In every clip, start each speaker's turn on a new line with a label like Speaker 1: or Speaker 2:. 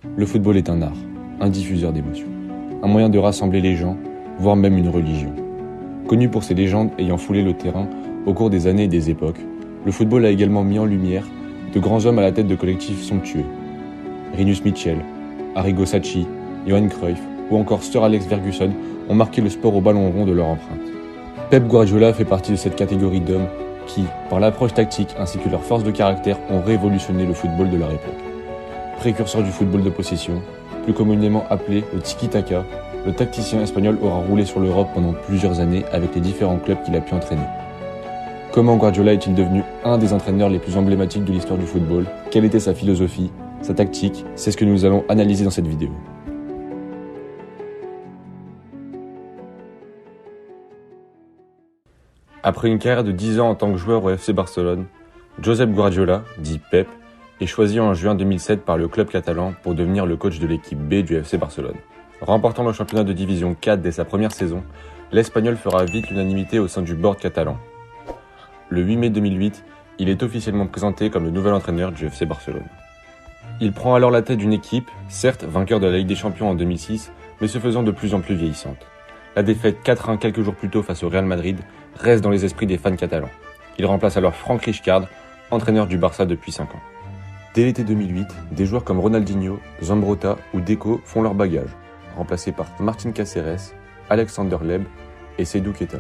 Speaker 1: Le football est un art, un diffuseur d'émotions, un moyen de rassembler les gens, voire même une religion. Connu pour ses légendes ayant foulé le terrain au cours des années et des époques, le football a également mis en lumière de grands hommes à la tête de collectifs somptueux. Rinus Michels, Arrigo Sacchi, Johan Cruyff ou encore Sir Alex Ferguson ont marqué le sport au ballon rond de leur empreinte. Pep Guardiola fait partie de cette catégorie d'hommes qui, par l'approche tactique ainsi que leur force de caractère, ont révolutionné le football de leur époque. Précurseur du football de possession, plus communément appelé le tiki-taka, le tacticien espagnol aura roulé sur l'Europe pendant plusieurs années avec les différents clubs qu'il a pu entraîner. Comment Guardiola est-il devenu un des entraîneurs les plus emblématiques de l'histoire du football? Quelle était sa philosophie, sa tactique? C'est ce que nous allons analyser dans cette vidéo. Après une carrière de 10 ans en tant que joueur au FC Barcelone, Josep Guardiola, dit Pep, est choisi en juin 2007 par le club catalan pour devenir le coach de l'équipe B du FC Barcelone. Remportant le championnat de division 4 dès sa première saison, l'Espagnol fera vite l'unanimité au sein du board catalan. Le 8 mai 2008, il est officiellement présenté comme le nouvel entraîneur du FC Barcelone. Il prend alors la tête d'une équipe, certes vainqueur de la Ligue des Champions en 2006, mais se faisant de plus en plus vieillissante. La défaite 4-1 quelques jours plus tôt face au Real Madrid reste dans les esprits des fans catalans. Il remplace alors Frank Rijkaard, entraîneur du Barça depuis 5 ans. Dès l'été 2008, des joueurs comme Ronaldinho, Zambrotta ou Deco font leur bagage, remplacés par Martín Cáceres, Alexander Leb et Seydou Keita.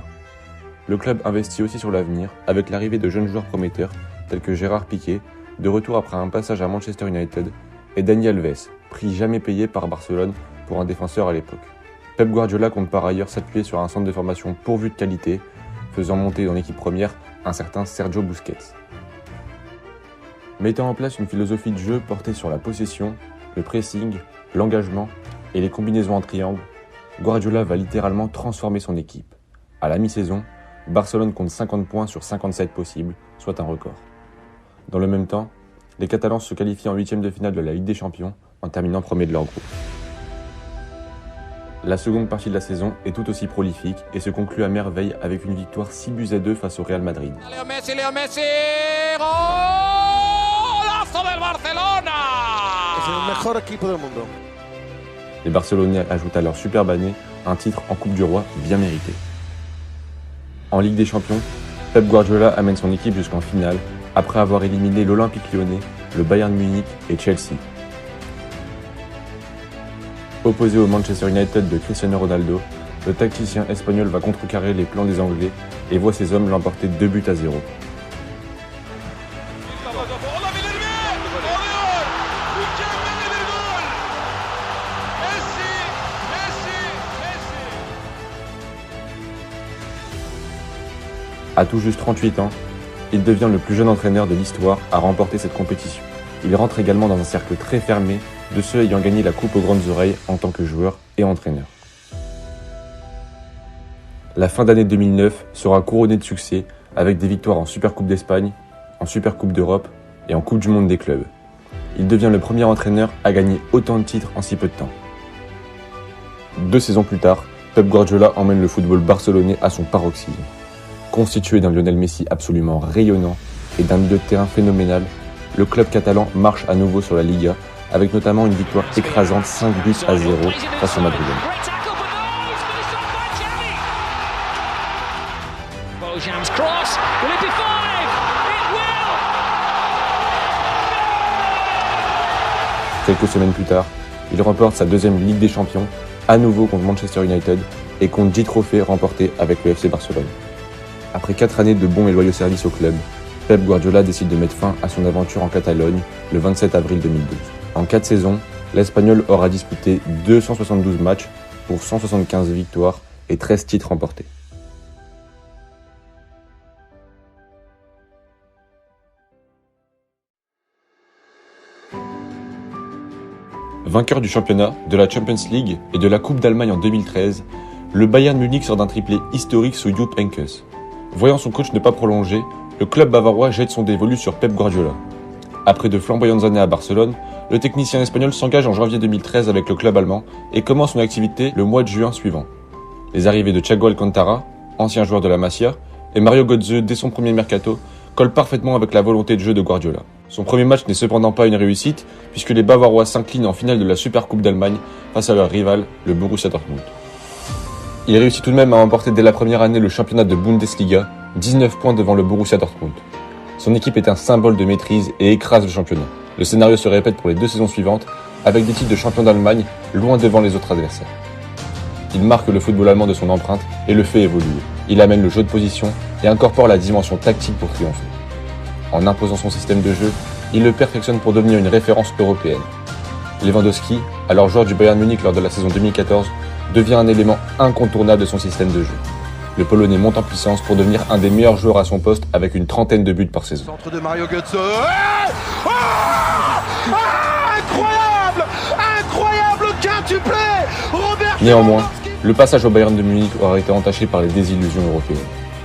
Speaker 1: Le club investit aussi sur l'avenir avec l'arrivée de jeunes joueurs prometteurs tels que Gérard Piqué, de retour après un passage à Manchester United, et Dani Alves, prix jamais payé par Barcelone pour un défenseur à l'époque. Pep Guardiola compte par ailleurs s'appuyer sur un centre de formation pourvu de qualité, faisant monter dans l'équipe première un certain Sergio Busquets. Mettant en place une philosophie de jeu portée sur la possession, le pressing, l'engagement et les combinaisons en triangle, Guardiola va littéralement transformer son équipe. À la mi-saison, Barcelone compte 50 points sur 57 possibles, soit un record. Dans le même temps, les Catalans se qualifient en 8e de finale de la Ligue des Champions en terminant premier de leur groupe. La seconde partie de la saison est tout aussi prolifique et se conclut à merveille avec une victoire 6-2 face au Real Madrid.
Speaker 2: Leo Messi, golazo del Barcelona!
Speaker 3: Es el mejor equipo del mundo.
Speaker 1: Les Barcelonais ajoutent à leur superbe année un titre en Coupe du Roi bien mérité. En Ligue des Champions, Pep Guardiola amène son équipe jusqu'en finale après avoir éliminé l'Olympique Lyonnais, le Bayern Munich et Chelsea. Opposé au Manchester United de Cristiano Ronaldo, le tacticien espagnol va contrecarrer les plans des Anglais et voit ses hommes l'emporter 2-0. À tout juste 38 ans, il devient le plus jeune entraîneur de l'histoire à remporter cette compétition. Il rentre également dans un cercle très fermé de ceux ayant gagné la coupe aux grandes oreilles en tant que joueur et entraîneur. La fin d'année 2009 sera couronnée de succès avec des victoires en Supercoupe d'Espagne, en Supercoupe d'Europe et en Coupe du Monde des clubs. Il devient le premier entraîneur à gagner autant de titres en si peu de temps. 2 saisons plus tard, Pep Guardiola emmène le football barcelonais à son paroxysme. Constitué d'un Lionel Messi absolument rayonnant et d'un milieu de terrain phénoménal, le club catalan marche à nouveau sur la Liga, avec notamment une victoire écrasante 5-0 face au Madrid. Quelques semaines plus tard, il remporte sa deuxième Ligue des Champions, à nouveau contre Manchester United, et compte 10 trophées remportés avec le FC Barcelone. Après 4 années de bons et loyaux services au club, Pep Guardiola décide de mettre fin à son aventure en Catalogne le 27 avril 2012. En 4 saisons, l'Espagnol aura disputé 272 matchs pour 175 victoires et 13 titres remportés. Vainqueur du championnat, de la Champions League et de la Coupe d'Allemagne en 2013, le Bayern Munich sort d'un triplé historique sous Jupp Heynckes. Voyant son coach ne pas prolonger, le club bavarois jette son dévolu sur Pep Guardiola. Après de flamboyantes années à Barcelone, le technicien espagnol s'engage en janvier 2013 avec le club allemand et commence son activité le mois de juin suivant. Les arrivées de Thiago Alcantara, ancien joueur de la Masia, et Mario Götze dès son premier mercato collent parfaitement avec la volonté de jeu de Guardiola. Son premier match n'est cependant pas une réussite, puisque les Bavarois s'inclinent en finale de la Supercoupe d'Allemagne face à leur rival, le Borussia Dortmund. Il réussit tout de même à remporter dès la première année le championnat de Bundesliga, 19 points devant le Borussia Dortmund. Son équipe est un symbole de maîtrise et écrase le championnat. Le scénario se répète pour les 2 saisons suivantes, avec des titres de champion d'Allemagne loin devant les autres adversaires. Il marque le football allemand de son empreinte et le fait évoluer. Il amène le jeu de position et incorpore la dimension tactique pour triompher. En imposant son système de jeu, il le perfectionne pour devenir une référence européenne. Lewandowski, alors joueur du Bayern Munich lors de la saison 2014, devient un élément incontournable de son système de jeu. Le Polonais monte en puissance pour devenir un des meilleurs joueurs à son poste avec une trentaine de buts par saison.
Speaker 3: Centre de Mario Götze. Incroyable! Incroyable quintuplé! Robert
Speaker 1: Néanmoins, le passage au Bayern de Munich aura été entaché par les désillusions européennes.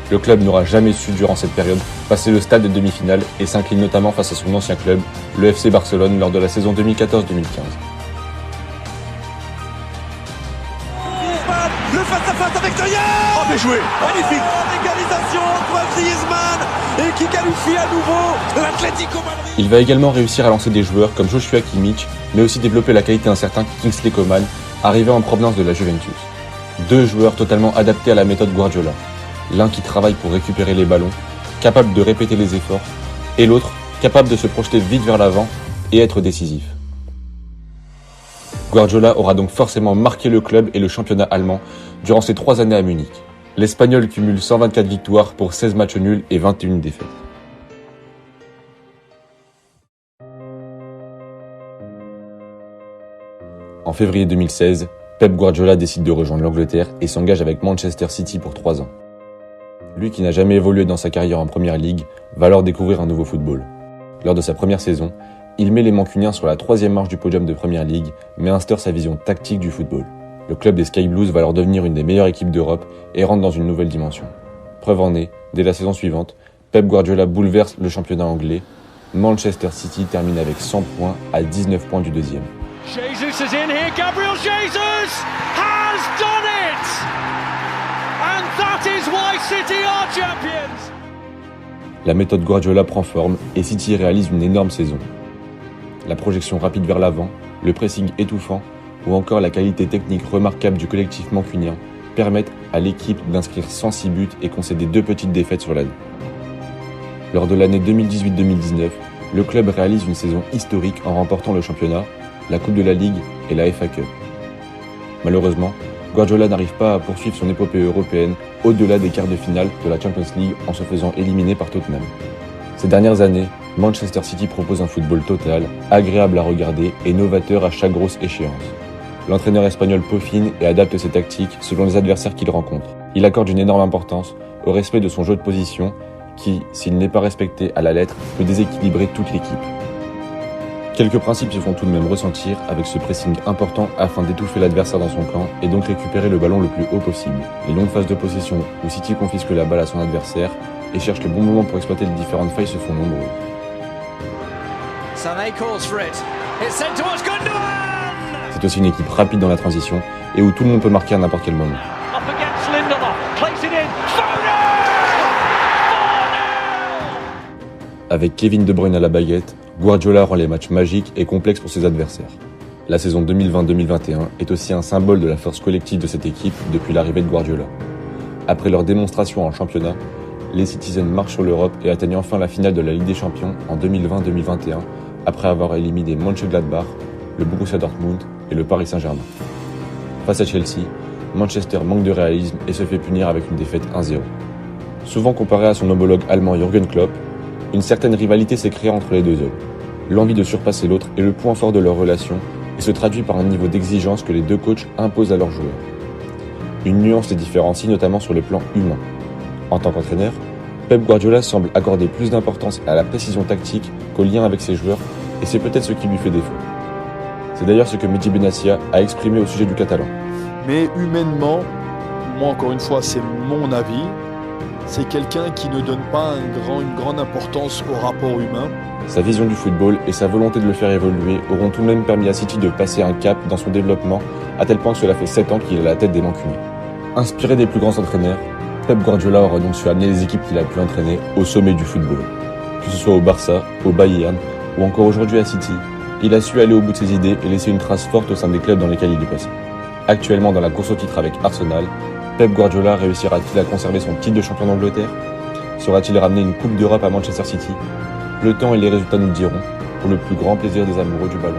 Speaker 1: Le club n'aura jamais su, durant cette période, passer le stade de demi-finale et s'incline notamment face à son ancien club, le FC Barcelone, lors de la saison 2014-2015.
Speaker 4: Le face-à-face avec Neuer.
Speaker 3: Oh, bien joué!
Speaker 4: Magnifique. Égalisation entre Griezmann et qui qualifie à nouveau l'Atlético Madrid.
Speaker 1: Il va également réussir à lancer des joueurs comme Joshua Kimmich, mais aussi développer la qualité incertaine Kingsley Coman, arrivé en provenance de la Juventus. 2 joueurs totalement adaptés à la méthode Guardiola. L'un qui travaille pour récupérer les ballons, capable de répéter les efforts, et l'autre capable de se projeter vite vers l'avant et être décisif. Guardiola aura donc forcément marqué le club et le championnat allemand durant ses 3 années à Munich. L'Espagnol cumule 124 victoires pour 16 matchs nuls et 21 défaites. En février 2016, Pep Guardiola décide de rejoindre l'Angleterre et s'engage avec Manchester City pour 3 ans. Lui qui n'a jamais évolué dans sa carrière en Première Ligue, va alors découvrir un nouveau football. Lors de sa première saison, il met les Mancuniens sur la 3e marche du podium de Première Ligue, mais instaure sa vision tactique du football. Le club des Sky Blues va alors devenir une des meilleures équipes d'Europe et rentre dans une nouvelle dimension. Preuve en est, dès la saison suivante, Pep Guardiola bouleverse le championnat anglais. Manchester City termine avec 100 points à 19 points du deuxième.
Speaker 5: Jesus is in here. Gabriel Jesus has done it! And that is why City are champions!
Speaker 1: La méthode Guardiola prend forme et City réalise une énorme saison. La projection rapide vers l'avant, le pressing étouffant ou encore la qualité technique remarquable du collectif mancunien permettent à l'équipe d'inscrire 106 buts et concéder 2 petites défaites sur l'année. Lors de l'année 2018-2019, le club réalise une saison historique en remportant le championnat, la Coupe de la Ligue et la FA Cup. Malheureusement, Guardiola n'arrive pas à poursuivre son épopée européenne au-delà des quarts de finale de la Champions League en se faisant éliminer par Tottenham. Ces dernières années, Manchester City propose un football total, agréable à regarder et novateur à chaque grosse échéance. L'entraîneur espagnol peaufine et adapte ses tactiques selon les adversaires qu'il rencontre. Il accorde une énorme importance au respect de son jeu de position qui, s'il n'est pas respecté à la lettre, peut déséquilibrer toute l'équipe. Quelques principes se font tout de même ressentir avec ce pressing important afin d'étouffer l'adversaire dans son camp et donc récupérer le ballon le plus haut possible. Les longues phases de possession où City confisque la balle à son adversaire et cherche le bon moment pour exploiter les différentes failles se font nombreuses.
Speaker 5: Sané calls for it. It's sent towards Gundogan!
Speaker 1: C'est aussi une équipe rapide dans la transition et où tout le monde peut marquer à n'importe quel moment.
Speaker 5: Up against Lindelof. Plays it in.
Speaker 1: Avec Kevin De Bruyne à la baguette, Guardiola rend les matchs magiques et complexes pour ses adversaires. La saison 2020-2021 est aussi un symbole de la force collective de cette équipe depuis l'arrivée de Guardiola. Après leur démonstration en championnat, les Citizens marchent sur l'Europe et atteignent enfin la finale de la Ligue des Champions en 2020-2021 après avoir éliminé Mönchengladbach, le Borussia Dortmund et le Paris Saint-Germain. Face à Chelsea, Manchester manque de réalisme et se fait punir avec une défaite 1-0. Souvent comparé à son homologue allemand Jürgen Klopp, une certaine rivalité s'est créée entre les deux hommes. L'envie de surpasser l'autre est le point fort de leur relation et se traduit par un niveau d'exigence que les deux coachs imposent à leurs joueurs. Une nuance les différencie notamment sur le plan humain. En tant qu'entraîneur, Pep Guardiola semble accorder plus d'importance à la précision tactique qu'au lien avec ses joueurs et c'est peut-être ce qui lui fait défaut. C'est d'ailleurs ce que Mehdi Benassia a exprimé au sujet du Catalan.
Speaker 6: Mais humainement, moi encore une fois c'est mon avis, c'est quelqu'un qui ne donne pas une grande importance au rapport humain.
Speaker 1: Sa vision du football et sa volonté de le faire évoluer auront tout de même permis à City de passer un cap dans son développement, à tel point que cela fait 7 ans qu'il est à la tête des Mancuniens. Inspiré des plus grands entraîneurs, Pep Guardiola aura donc su amener les équipes qu'il a pu entraîner au sommet du football. Que ce soit au Barça, au Bayern ou encore aujourd'hui à City, il a su aller au bout de ses idées et laisser une trace forte au sein des clubs dans lesquels il est passé. Actuellement dans la course au titre avec Arsenal, Pep Guardiola réussira-t-il à conserver son titre de champion d'Angleterre? Saura-t-il ramener une Coupe d'Europe à Manchester City? Le temps et les résultats nous le diront, pour le plus grand plaisir des amoureux du ballon.